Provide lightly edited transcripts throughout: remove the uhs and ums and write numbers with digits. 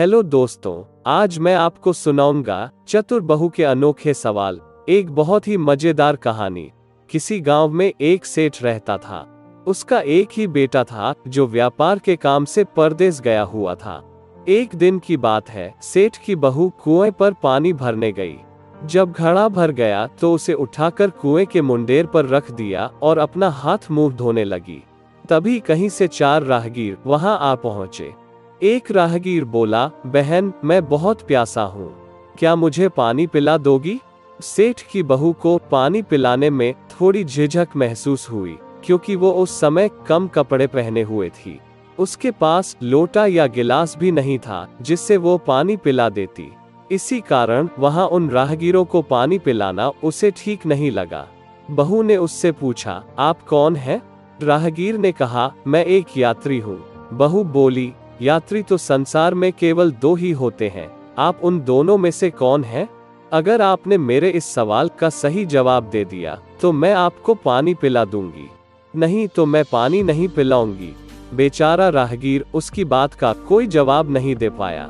Hello दोस्तों, आज मैं आपको सुनाऊंगा चतुर बहू के अनोखे सवाल। एक बहुत ही मजेदार कहानी। किसी गांव में एक सेठ रहता था। उसका एक ही बेटा था जो व्यापार के काम से परदेस गया हुआ था। एक दिन की बात है, सेठ की बहू कुएं पर पानी भरने गई। जब घड़ा भर गया तो उसे उठाकर कुएं के मुंडेर पर रख दिया और अपना हाथ मुंह धोने लगी। तभी कहीं से 4 राहगीर वहां आ पहुंचे। एक राहगीर बोला, बहन, मैं बहुत प्यासा हूँ, क्या मुझे पानी पिला दोगी? सेठ की बहू को पानी पिलाने में थोड़ी झिझक महसूस हुई, क्योंकि वो उस समय कम कपड़े पहने हुए थी। उसके पास लोटा या गिलास भी नहीं था जिससे वो पानी पिला देती। इसी कारण वहां उन राहगीरों को पानी पिलाना उसे ठीक नहीं लगा। बहू ने उससे पूछा, आप कौन हैं? राहगीर ने कहा, मैं एक यात्री हूँ। बहू बोली, यात्री तो संसार में केवल 2 ही होते हैं, आप उन दोनों में से कौन हैं? अगर आपने मेरे इस सवाल का सही जवाब दे दिया तो मैं आपको पानी पिला दूंगी, नहीं तो मैं पानी नहीं पिलाऊंगी। बेचारा राहगीर उसकी बात का कोई जवाब नहीं दे पाया।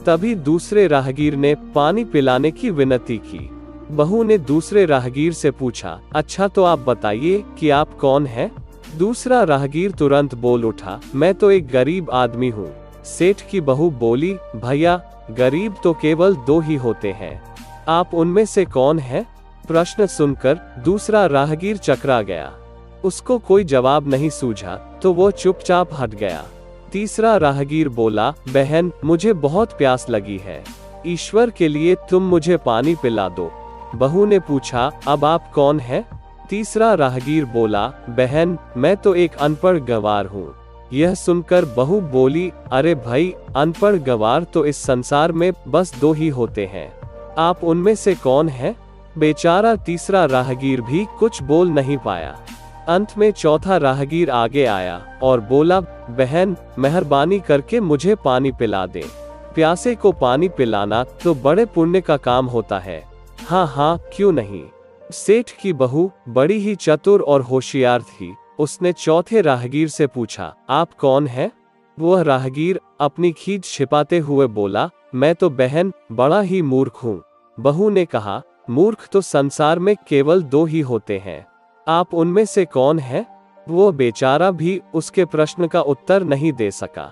तभी दूसरे राहगीर ने पानी पिलाने की विनती की। बहू ने दूसरे राहगीर से पूछा, अच्छा तो आप बताइए कि आप कौन हैं? दूसरा राहगीर तुरंत बोल उठा, मैं तो एक गरीब आदमी हूँ। सेठ की बहू बोली, भैया, गरीब तो केवल 2 ही होते हैं, आप उनमें से कौन हैं? प्रश्न सुनकर दूसरा राहगीर चकरा गया। उसको कोई जवाब नहीं सूझा तो वो चुपचाप हट गया। तीसरा राहगीर बोला, बहन, मुझे बहुत प्यास लगी है, ईश्वर के लिए तुम मुझे पानी पिला दो। बहू ने पूछा, अब आप कौन हैं? तीसरा राहगीर बोला, बहन, मैं तो एक अनपढ़ गंवार हूँ। यह सुनकर बहू बोली, अरे भाई, अनपढ़ गंवार तो इस संसार में बस 2 ही होते हैं, आप उनमें से कौन हैं? बेचारा तीसरा राहगीर भी कुछ बोल नहीं पाया। अंत में चौथा राहगीर आगे आया और बोला, बहन, मेहरबानी करके मुझे पानी पिला दें। प्यासे को पानी पिलाना तो बड़े पुण्य का काम होता है। हाँ हाँ, क्यों नहीं। सेठ की बहू बड़ी ही चतुर और होशियार थी। उसने चौथे राहगीर से पूछा, आप कौन हैं? वह राहगीर अपनी खींच छिपाते हुए बोला, मैं तो बहन बड़ा ही मूर्ख हूँ। बहू ने कहा, मूर्ख तो संसार में केवल 2 ही होते हैं, आप उनमें से कौन हैं? वो बेचारा भी उसके प्रश्न का उत्तर नहीं दे सका।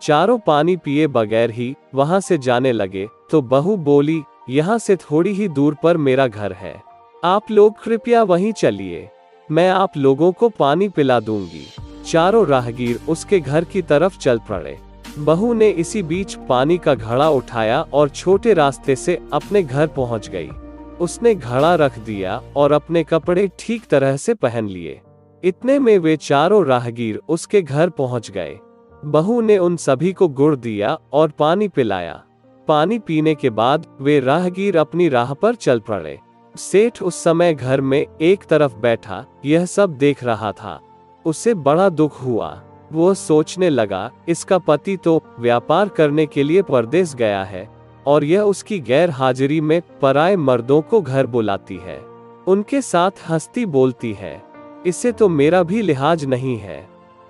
चारों पानी पिए बगैर ही वहां से जाने लगे तो बहू बोली, यहाँ से थोड़ी ही दूर पर मेरा घर है, आप लोग कृपया वहीं चलिए, मैं आप लोगों को पानी पिला दूंगी। चारों राहगीर उसके घर की तरफ चल पड़े। बहू ने इसी बीच पानी का घड़ा उठाया और छोटे रास्ते से अपने घर पहुंच गई। उसने घड़ा रख दिया और अपने कपड़े ठीक तरह से पहन लिए। इतने में वे चारों राहगीर उसके घर पहुंच गए। बहू ने उन सभी को गुड़ दिया और पानी पिलाया। पानी पीने के बाद वे राहगीर अपनी राह पर चल पड़े। सेठ उस समय घर में एक तरफ बैठा यह सब देख रहा था। उसे बड़ा दुख हुआ। वो सोचने लगा, इसका पति तो व्यापार करने के लिए परदेस गया है और यह उसकी गैर हाजिरी में पराए मर्दों को घर बुलाती है, उनके साथ हंसती बोलती है, इससे तो मेरा भी लिहाज नहीं है।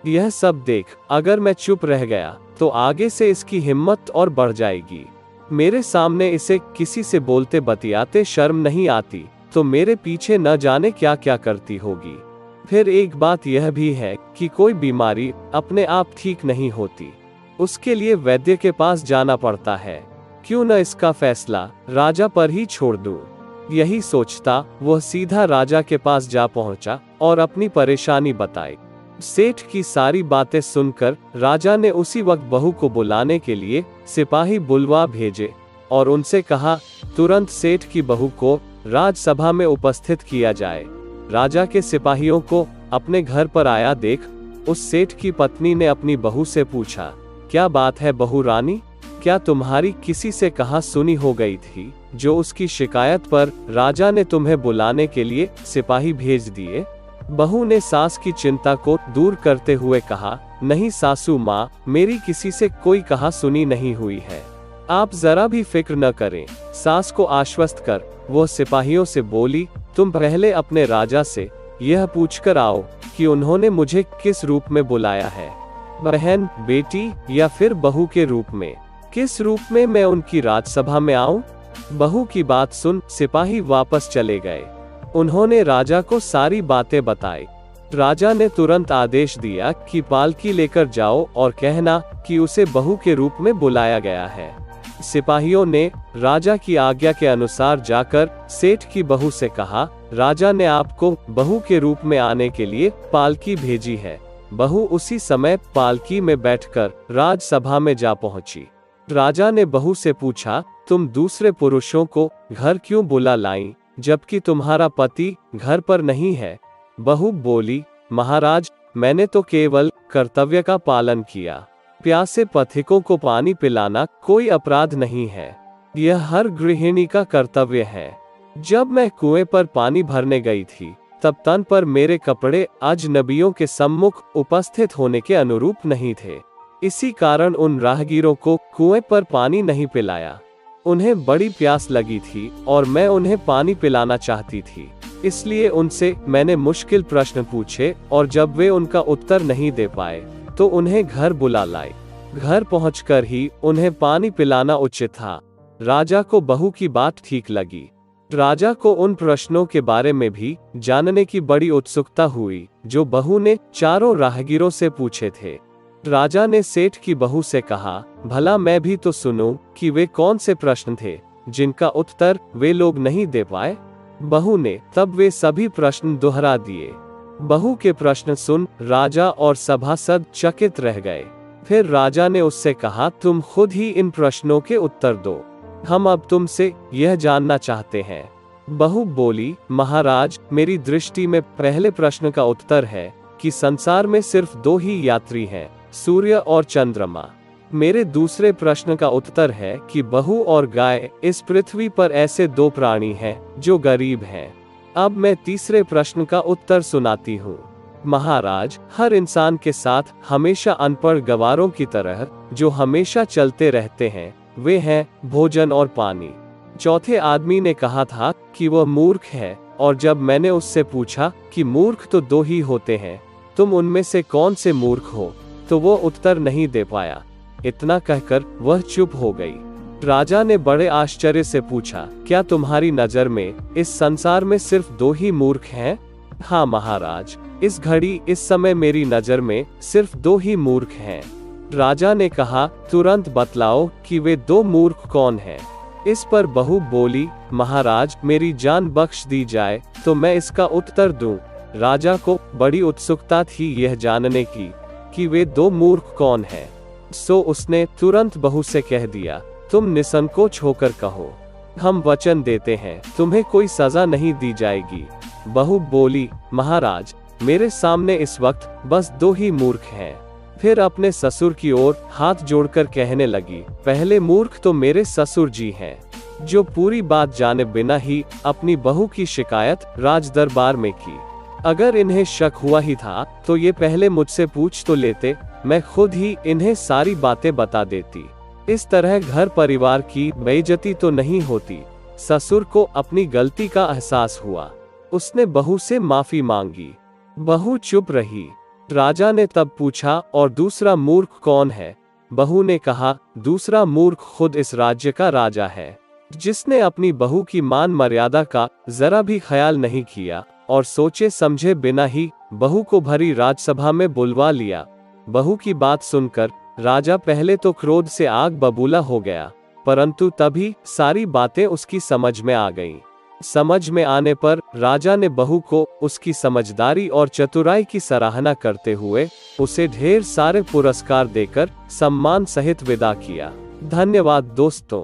यह सब देख अगर मैं चुप रह गया तो आगे से इसकी हिम्मत और बढ़ जाएगी। मेरे सामने इसे किसी से बोलते बतियाते शर्म नहीं आती तो मेरे पीछे न जाने क्या क्या करती होगी। फिर एक बात यह भी है कि कोई बीमारी अपने आप ठीक नहीं होती, उसके लिए वैद्य के पास जाना पड़ता है। क्यों न इसका फैसला राजा पर ही छोड़ दूं। यही सोचता वह सीधा राजा के पास जा पहुंचा और अपनी परेशानी बताई। सेठ की सारी बातें सुनकर राजा ने उसी वक्त बहू को बुलाने के लिए सिपाही बुलवा भेजे और उनसे कहा, तुरंत सेठ की बहू को राजसभा में उपस्थित किया जाए। राजा के सिपाहियों को अपने घर पर आया देख उस सेठ की पत्नी ने अपनी बहू से पूछा, क्या बात है बहू रानी, क्या तुम्हारी किसी से कहा सुनी हो गई थी जो उसकी शिकायत पर राजा ने तुम्हें बुलाने के लिए सिपाही भेज दिए? बहू ने सास की चिंता को दूर करते हुए कहा, नहीं सासू माँ, मेरी किसी से कोई कहा सुनी नहीं हुई है, आप जरा भी फिक्र न करें। सास को आश्वस्त कर वो सिपाहियों से बोली, तुम पहले अपने राजा से यह पूछकर आओ कि उन्होंने मुझे किस रूप में बुलाया है, बहन, बेटी या फिर बहू के रूप में। किस रूप में मैं उनकी राजसभा में आऊं? बहू की बात सुन सिपाही वापस चले गए। उन्होंने राजा को सारी बातें बताई। राजा ने तुरंत आदेश दिया कि पालकी लेकर जाओ और कहना कि उसे बहू के रूप में बुलाया गया है। सिपाहियों ने राजा की आज्ञा के अनुसार जाकर सेठ की बहू से कहा, राजा ने आपको बहू के रूप में आने के लिए पालकी भेजी है। बहू उसी समय पालकी में बैठकर राजसभा में जा पहुंची। राजा ने बहू से पूछा, तुम दूसरे पुरुषों को घर क्यों बुला लाई, जबकि तुम्हारा पति घर पर नहीं है? बहू बोली, महाराज, मैंने तो केवल कर्तव्य का पालन किया। प्यासे पथिकों को पानी पिलाना कोई अपराध नहीं है। यह हर गृहिणी का कर्तव्य है। जब मैं कुएं पर पानी भरने गई थी, तब तन पर मेरे कपड़े अजनबियों के सम्मुख उपस्थित होने के अनुरूप नहीं थे। इसी कारण उन राहगीरों को कुएं पर पानी नहीं पिलाया। उन्हें बड़ी प्यास लगी थी और मैं उन्हें पानी पिलाना चाहती थी। इसलिए उनसे मैंने मुश्किल प्रश्न पूछे और जब वे उनका उत्तर नहीं दे पाए तो उन्हें घर बुला लाए। घर पहुंचकर ही उन्हें पानी पिलाना उचित था। राजा को बहू की बात ठीक लगी। राजा को उन प्रश्नों के बारे में भी जानने की बड़ी उत्सुकता हुई जो बहू ने चारों राहगीरों से पूछे थे। राजा ने सेठ की बहू से कहा, भला मैं भी तो सुनूं कि वे कौन से प्रश्न थे जिनका उत्तर वे लोग नहीं दे पाए। बहू ने तब वे सभी प्रश्न दोहरा दिए। बहू के प्रश्न सुन राजा और सभासद चकित रह गए। फिर राजा ने उससे कहा, तुम खुद ही इन प्रश्नों के उत्तर दो। हम अब तुमसे यह जानना चाहते हैं। बहू बोली, महाराज, मेरी दृष्टि में पहले प्रश्न का उत्तर है कि संसार में सिर्फ दो ही यात्री हैं, सूर्य और चंद्रमा। मेरे दूसरे प्रश्न का उत्तर है कि बहू और गाय इस पृथ्वी पर ऐसे दो प्राणी हैं जो गरीब हैं। अब मैं तीसरे प्रश्न का उत्तर सुनाती हूँ। महाराज, हर इंसान के साथ हमेशा अनपढ़ गवारों की तरह जो हमेशा चलते रहते हैं, वे हैं भोजन और पानी। चौथे आदमी ने कहा था कि वह मूर्ख है, और जब मैंने उससे पूछा कि मूर्ख तो दो ही होते हैं, तुम उनमें से कौन से मूर्ख हो, तो वो उत्तर नहीं दे पाया। इतना कहकर वह चुप हो गई। राजा ने बड़े आश्चर्य से पूछा, क्या तुम्हारी नजर में इस संसार में सिर्फ दो ही मूर्ख हैं? हाँ महाराज, इस घड़ी इस समय मेरी नजर में सिर्फ दो ही मूर्ख हैं। राजा ने कहा, तुरंत बतलाओ कि वे दो मूर्ख कौन हैं। इस पर बहू बोली, महाराज, मेरी जान बख्श दी जाए तो मैं इसका उत्तर दूं। राजा को बड़ी उत्सुकता थी यह जानने की कि वे दो मूर्ख कौन हैं। सो उसने तुरंत बहू से कह दिया, तुम निसंकोच होकर कहो, हम वचन देते हैं तुम्हें कोई सजा नहीं दी जाएगी। बहू बोली, महाराज, मेरे सामने इस वक्त बस दो ही मूर्ख हैं। फिर अपने ससुर की ओर हाथ जोड़कर कहने लगी, पहले मूर्ख तो मेरे ससुर जी हैं, जो पूरी बात जाने बिना ही अपनी बहू की शिकायत राज दरबार में की। अगर इन्हें शक हुआ ही था तो ये पहले मुझसे पूछ तो लेते, मैं खुद ही इन्हें सारी बातें बता देती। इस तरह घर परिवार की बेइज्जती तो नहीं होती। ससुर को अपनी गलती का एहसास हुआ। उसने बहू से माफी मांगी। बहू चुप रही। राजा ने तब पूछा, और दूसरा मूर्ख कौन है? बहू ने कहा, दूसरा मूर्ख खुद इस राज्य का राजा है, जिसने अपनी बहू की मान मर्यादा का जरा भी ख्याल नहीं किया और सोचे समझे बिना ही बहू को भरी राजसभा में बुलवा लिया। बहू की बात सुनकर राजा पहले तो क्रोध से आग बबूला हो गया, परंतु तभी सारी बातें उसकी समझ में आ गईं। समझ में आने पर राजा ने बहू को उसकी समझदारी और चतुराई की सराहना करते हुए उसे ढेर सारे पुरस्कार देकर सम्मान सहित विदा किया। धन्यवाद दोस्तों।